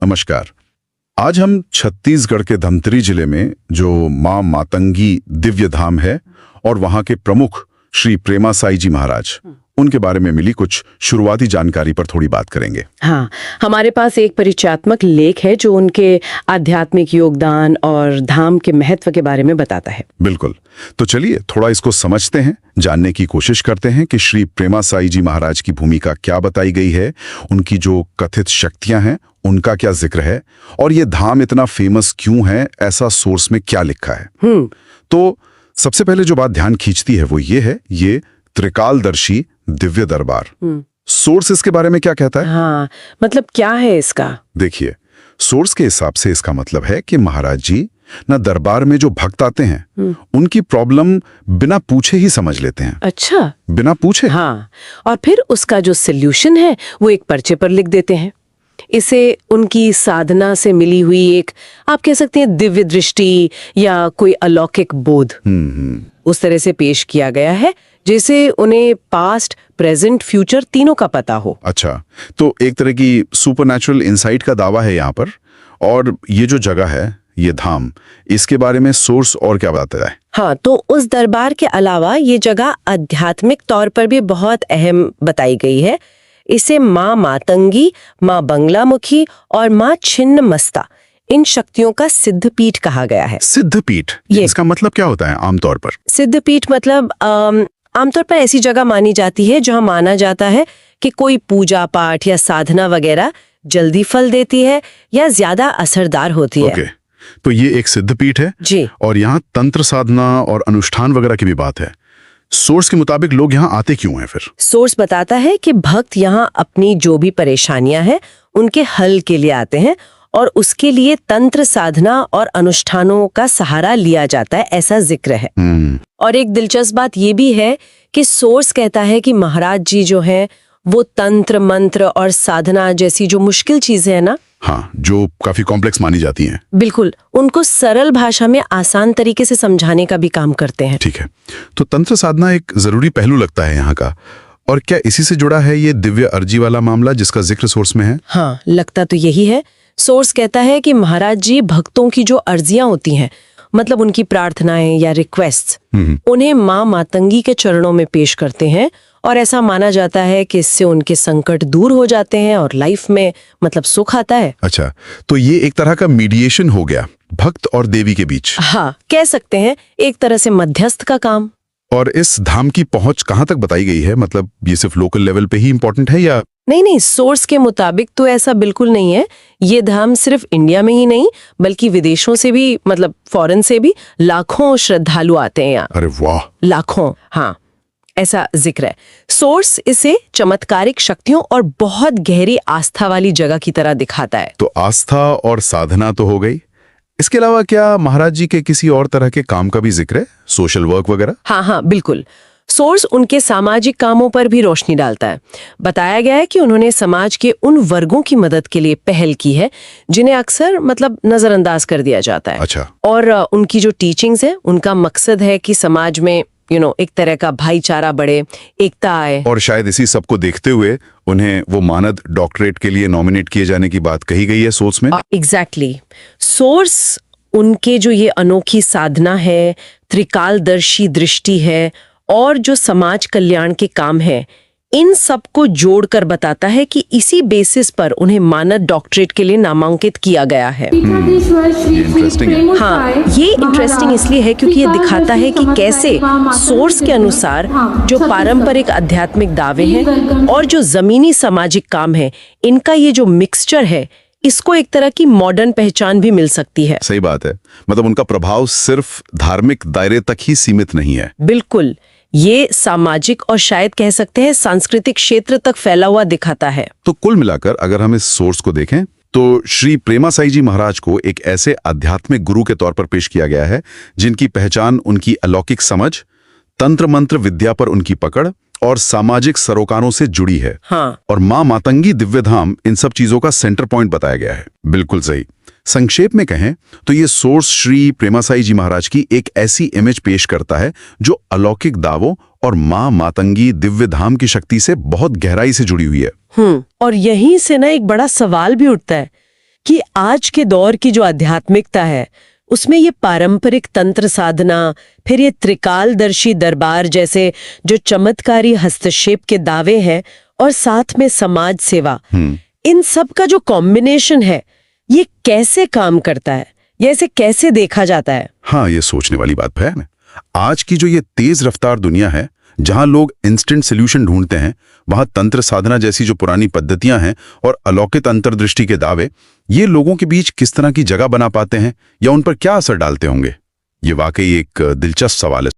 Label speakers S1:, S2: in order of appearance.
S1: नमस्कार। आज हम छत्तीसगढ़ के धमतरी जिले में जो मां मातंगी दिव्य धाम है और वहां के प्रमुख श्री प्रेमा साई जी महाराज, उनके बारे में मिली कुछ शुरुआती जानकारी पर थोड़ी बात करेंगे।
S2: हाँ, हमारे पास एक परिचयात्मक लेख है जो उनके आध्यात्मिक योगदान और धाम के महत्व के बारे में बताता है।
S1: बिल्कुल, तो चलिए थोड़ा इसको समझते हैं, जानने की कोशिश करते हैं कि श्री प्रेमा साई जी महाराज की भूमिका क्या बताई गई है, उनकी जो कथित शक्तियां हैं उनका क्या जिक्र है, और ये धाम इतना फेमस क्यों है, ऐसा सोर्स में क्या लिखा है। तो सबसे पहले जो बात ध्यान खींचती है वो ये है, ये त्रिकालदर्शी दिव्य दरबार। सोर्स इसके बारे में क्या कहता है?
S2: हाँ, मतलब क्या है इसका?
S1: देखिए, सोर्स के हिसाब से इसका मतलब है कि महाराज जी ना दरबार में जो भक्त आते हैं उनकी प्रॉब्लम बिना पूछे ही समझ लेते हैं।
S2: अच्छा,
S1: बिना पूछे?
S2: हाँ, और फिर उसका जो सल्यूशन है वो एक पर्चे पर लिख देते हैं। इसे उनकी साधना से मिली हुई एक, आप कह सकते हैं, दिव्य दृष्टि या कोई अलौकिक बोध उस तरह से पेश किया गया है जैसे उन्हें पास्ट, प्रेजेंट, फ्यूचर तीनों का पता हो।
S1: अच्छा, तो एक तरह की सुपरनैचुरल इंसाइट का दावा है यहाँ पर। और ये जो जगह है, ये धाम, इसके बारे में सोर्स और क्या बताता है?
S2: हाँ, तो उस दरबार के अलावा ये जगह आध्यात्मिक तौर पर भी बहुत अहम बताई गई है। इसे माँ मातंगी, माँ बंगलामुखी और माँ छिन्नमस्ता, इन शक्तियों का सिद्धपीठ कहा गया है।
S1: सिद्धपीठ, इसका मतलब क्या होता है आमतौर पर?
S2: सिद्धपीठ मतलब आमतौर पर ऐसी जगह मानी जाती है जहां माना जाता है कि कोई पूजा पाठ या साधना वगैरह जल्दी फल देती है या ज्यादा असरदार होती है।
S1: ओके, तो ये एक सिद्धपीठ है
S2: जी।
S1: और यहाँ तंत्र साधना और अनुष्ठान वगैरह की भी बात है। सोर्स के मुताबिक लोग यहाँ आते क्यों हैं फिर?
S2: सोर्स बताता है कि भक्त यहाँ अपनी जो भी परेशानियां हैं उनके हल के लिए आते हैं और उसके लिए तंत्र साधना और अनुष्ठानों का सहारा लिया जाता है, ऐसा जिक्र है। और एक दिलचस्प बात ये भी है कि सोर्स कहता है कि महाराज जी जो हैं वो तंत्र, मंत्र और साधना जैसी जो मुश्किल चीजें हैं ना,
S1: हाँ, जो काफी कॉम्प्लेक्स मानी जाती हैं,
S2: बिल्कुल उनको सरल भाषा में आसान तरीके से समझाने का भी काम करते हैं।
S1: ठीक है, तो तंत्र साधना एक जरूरी पहलू लगता है यहाँ का। और क्या इसी से जुड़ा है ये दिव्य अर्जी वाला मामला जिसका जिक्र सोर्स में है?
S2: हाँ, लगता तो यही है। सोर्स कहता है कि महाराज जी भक्तों की जो अर्जियां होती हैं, मतलब उनकी प्रार्थनाएं या रिक्वेस्ट्स, उन्हें माँ मातंगी के चरणों में पेश करते हैं और ऐसा माना जाता है कि इससे उनके संकट दूर हो जाते हैं और लाइफ में मतलब सुख आता है।
S1: अच्छा, तो ये एक तरह का मीडिएशन हो गया भक्त और देवी के बीच।
S2: हाँ, कह सकते हैं, एक तरह से मध्यस्थ का काम।
S1: और इस धाम की पहुंच कहाँ तक बताई गई है? मतलब ये सिर्फ लोकल लेवल पे ही इम्पोर्टेंट है या?
S2: नहीं, सोर्स के मुताबिक तो ऐसा बिल्कुल नहीं है। ये धाम सिर्फ इंडिया में ही नहीं बल्कि विदेशों से भी, मतलब फॉरेन से भी लाखों श्रद्धालु आते हैं यहाँ।
S1: अरे वाह,
S2: लाखों, हाँ, ऐसा जिक्र है। सोर्स इसे चमत्कारिक शक्तियों और बहुत गहरी आस्था वाली जगह की तरह दिखाता है।
S1: तो आस्था और साधना तो हो गई, इसके अलावा क्या महाराज जी के किसी और तरह के काम का भी जिक्र है, सोशल वर्क वगैरह?
S2: हाँ, बिल्कुल। सोर्स उनके सामाजिक कामों पर भी रोशनी डालता है। बताया गया है कि उन्होंने समाज के उन वर्गों की मदद के लिए पहल की है जिन्हें अक्सर मतलब नजरअंदाज कर दिया जाता है।
S1: अच्छा।
S2: और उनकी जो टीचिंग्स है, उनका मकसद है कि समाज में एक तरह का भाईचारा बढ़े, एकता आए।
S1: और शायद इसी सब को देखते हुए उन्हें वो मानद डॉक्टरेट के लिए नॉमिनेट किए जाने की बात कही गई है सोर्स में।
S2: एग्जैक्टली। सोर्स उनके जो ये अनोखी साधना है, त्रिकालदर्शी दृष्टि है और जो समाज कल्याण के काम है, इन सबको जोड़कर बताता है कि इसी बेसिस पर उन्हें मानद डॉक्टरेट के लिए नामांकित किया गया है। हाँ, ये इंटरेस्टिंग इसलिए है क्योंकि ये दिखाता है कि कैसे सोर्स के अनुसार जो पारंपरिक आध्यात्मिक दावे हैं और जो जमीनी सामाजिक काम है, इनका ये जो मिक्सचर है, इसको एक तरह की मॉडर्न पहचान भी मिल सकती है।
S1: सही बात है, मतलब उनका प्रभाव सिर्फ धार्मिक दायरे तक ही सीमित नहीं है।
S2: बिल्कुल, ये सामाजिक और शायद कह सकते हैं सांस्कृतिक क्षेत्र तक फैला हुआ दिखाता है।
S1: तो कुल मिलाकर अगर हम इस सोर्स को देखें तो श्री प्रेमा साई जी महाराज को एक ऐसे आध्यात्मिक गुरु के तौर पर पेश किया गया है जिनकी पहचान उनकी अलौकिक समझ, तंत्र मंत्र विद्या पर उनकी पकड़ और सामाजिक सरोकारों से जुड़ी है।
S2: हाँ।
S1: और मां मातंगी दिव्य धाम इन सब चीजों का सेंटर पॉइंट बताया गया है। बिल्कुल सही। संक्षेप में कहें तो ये सोर्स श्री प्रेमा साई जी महाराज की एक ऐसी इमेज पेश करता है जो अलौकिक दावों और मां मातंगी दिव्य धाम की शक्ति से बहुत गहराई से जुड़ी हुई है।
S2: और यहीं से ना एक बड़ा सवाल भी उठता है कि आज के दौर की जो आध्यात्मिकता है उसमें ये पारंपरिक तंत्र साधना, फिर ये त्रिकालदर्शी दरबार जैसे जो चमत्कारी हस्तक्षेप के दावे हैं और साथ में समाज सेवा, इन सब का जो कॉम्बिनेशन है ये कैसे काम करता है, या इसे कैसे देखा जाता है?
S1: हाँ, ये सोचने वाली बात है। आज की जो ये तेज रफ्तार दुनिया है, जहां लोग इंस्टेंट सोल्यूशन ढूंढते हैं, वहां तंत्र साधना जैसी जो पुरानी पद्धतियां हैं और अलौकिक अंतर्दृष्टि के दावे, ये लोगों के बीच किस तरह की जगह बना पाते हैं या उन पर क्या असर डालते होंगे? ये वाकई एक दिलचस्प सवाल है।